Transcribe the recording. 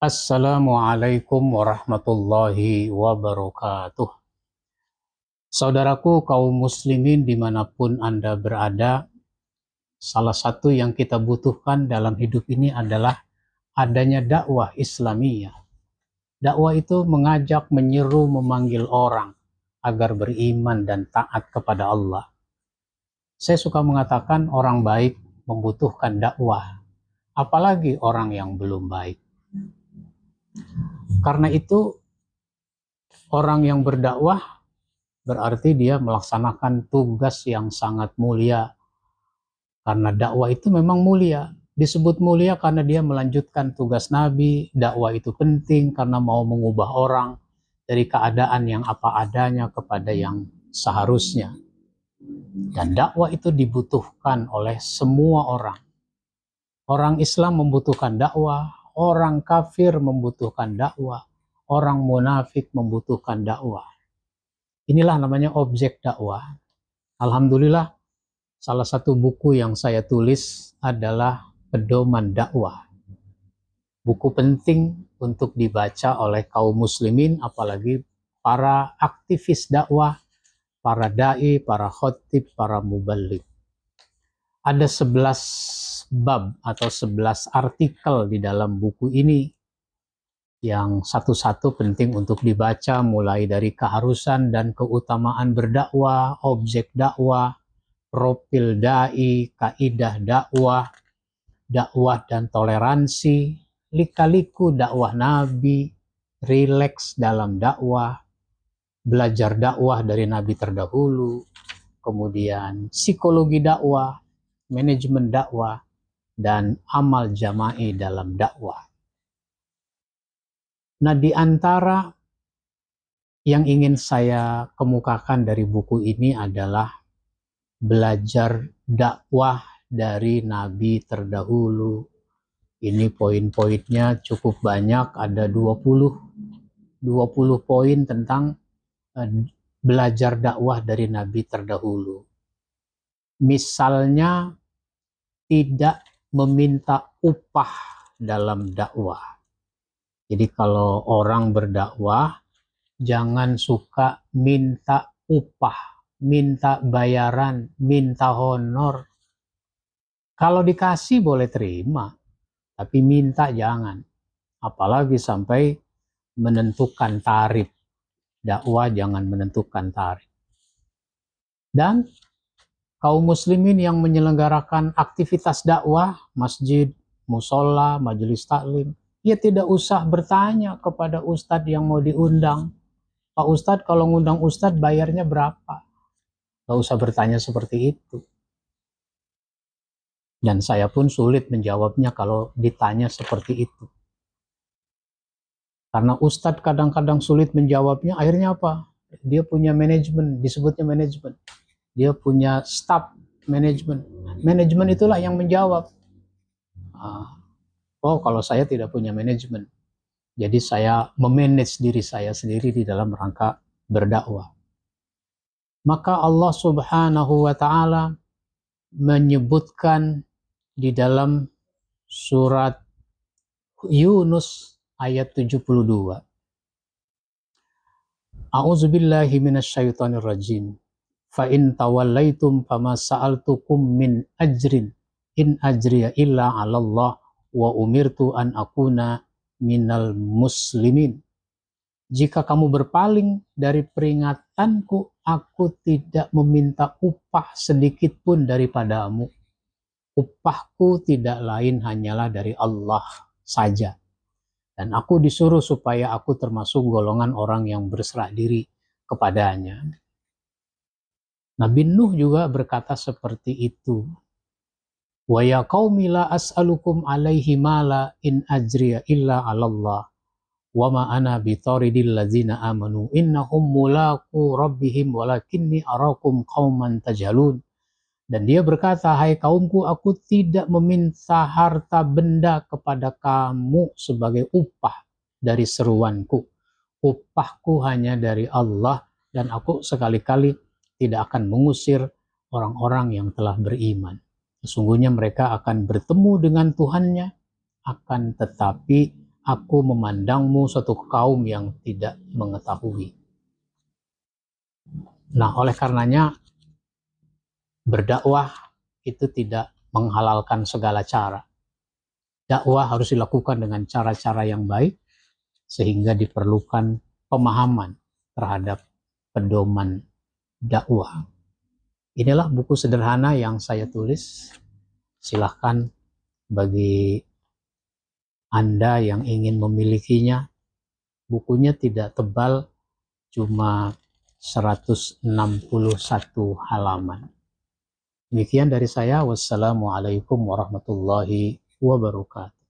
Assalamualaikum warahmatullahi wabarakatuh. Saudaraku kaum muslimin dimanapun Anda berada, salah satu yang kita butuhkan dalam hidup ini adalah adanya dakwah Islamiyah. Dakwah itu mengajak, menyeru, memanggil orang agar beriman dan taat kepada Allah. Saya suka mengatakan orang baik membutuhkan dakwah, apalagi orang yang belum baik. Karena itu, orang yang berdakwah berarti dia melaksanakan tugas yang sangat mulia. Karena dakwah itu memang mulia. Disebut mulia karena dia melanjutkan tugas Nabi. Dakwah itu penting karena mau mengubah orang dari keadaan yang apa adanya kepada yang seharusnya. Dan dakwah itu dibutuhkan oleh semua orang. Orang Islam membutuhkan dakwah, orang kafir membutuhkan dakwah, orang munafik membutuhkan dakwah. Inilah namanya objek dakwah. Alhamdulillah, salah satu buku yang saya tulis adalah Pedoman Dakwah. Buku penting untuk dibaca oleh kaum muslimin, apalagi para aktivis dakwah, para dai, para khotib, para muballigh. Ada 11 bab atau 11 artikel di dalam buku ini yang satu-satu penting untuk dibaca, mulai dari keharusan dan keutamaan berdakwah, objek dakwah, profil dai, kaidah dakwah, dakwah dan toleransi, lika-liku dakwah Nabi, rileks dalam dakwah, belajar dakwah dari Nabi terdahulu, kemudian psikologi dakwah, manajemen dakwah, dan amal jama'i dalam dakwah. Nah, di antara yang ingin saya kemukakan dari buku ini adalah belajar dakwah dari Nabi terdahulu. Ini poin-poinnya cukup banyak, ada 20 poin tentang belajar dakwah dari Nabi terdahulu. Misalnya, tidak meminta upah dalam dakwah. Jadi kalau orang berdakwah, jangan suka minta upah, minta bayaran, minta honor. Kalau dikasih boleh terima, tapi minta jangan. Apalagi sampai menentukan tarif. Dakwah jangan menentukan tarif. Dan kaum muslimin yang menyelenggarakan aktivitas dakwah, masjid, musola, majelis taklim, ya tidak usah bertanya kepada ustadz yang mau diundang. Pak Ustadz, kalau ngundang Ustadz bayarnya berapa? Gak usah bertanya seperti itu. Dan saya pun sulit menjawabnya kalau ditanya seperti itu. Karena Ustadz kadang-kadang sulit menjawabnya, akhirnya apa? Dia punya manajemen, disebutnya manajemen. Dia punya staff manajemen. Manajemen itulah yang menjawab. Oh, kalau saya tidak punya manajemen. Jadi saya memanage diri saya sendiri di dalam rangka berdakwah. Maka Allah Subhanahu wa Ta'ala menyebutkan di dalam surat Yunus ayat 72. A'udzubillahi minasyaitonir rajim. Fa in tawallaitum fama sa'altukum min ajrin in ajriya illa 'alallah wa umirtu an akuna minal muslimin. Jika kamu berpaling dari peringatanku, aku tidak meminta upah sedikit pun daripadamu. Upahku tidak lain hanyalah dari Allah saja. Dan aku disuruh supaya aku termasuk golongan orang yang berserah diri kepadanya. Nabi Nuh juga berkata seperti itu. Wa ya qaumi la as'alukum alaihi mala in ajriya illa 'alallah wa ma ana bitaridil ladzina amanu innahum mulaqu rabbihim walakinni arakum qauman tajhalun. Dan dia berkata, hai kaumku, aku tidak meminta harta benda kepada kamu sebagai upah dari seruanku. Upahku hanya dari Allah, dan aku sekali-kali tidak akan mengusir orang-orang yang telah beriman. Sesungguhnya mereka akan bertemu dengan Tuhannya, akan tetapi aku memandangmu suatu kaum yang tidak mengetahui. Nah, oleh karenanya berdakwah itu tidak menghalalkan segala cara. Dakwah harus dilakukan dengan cara-cara yang baik, sehingga diperlukan pemahaman terhadap pedoman dakwah. Inilah buku sederhana yang saya tulis. Silahkan bagi Anda yang ingin memilikinya. Bukunya tidak tebal, cuma 161 halaman. Demikian dari saya. Wassalamualaikum warahmatullahi wabarakatuh.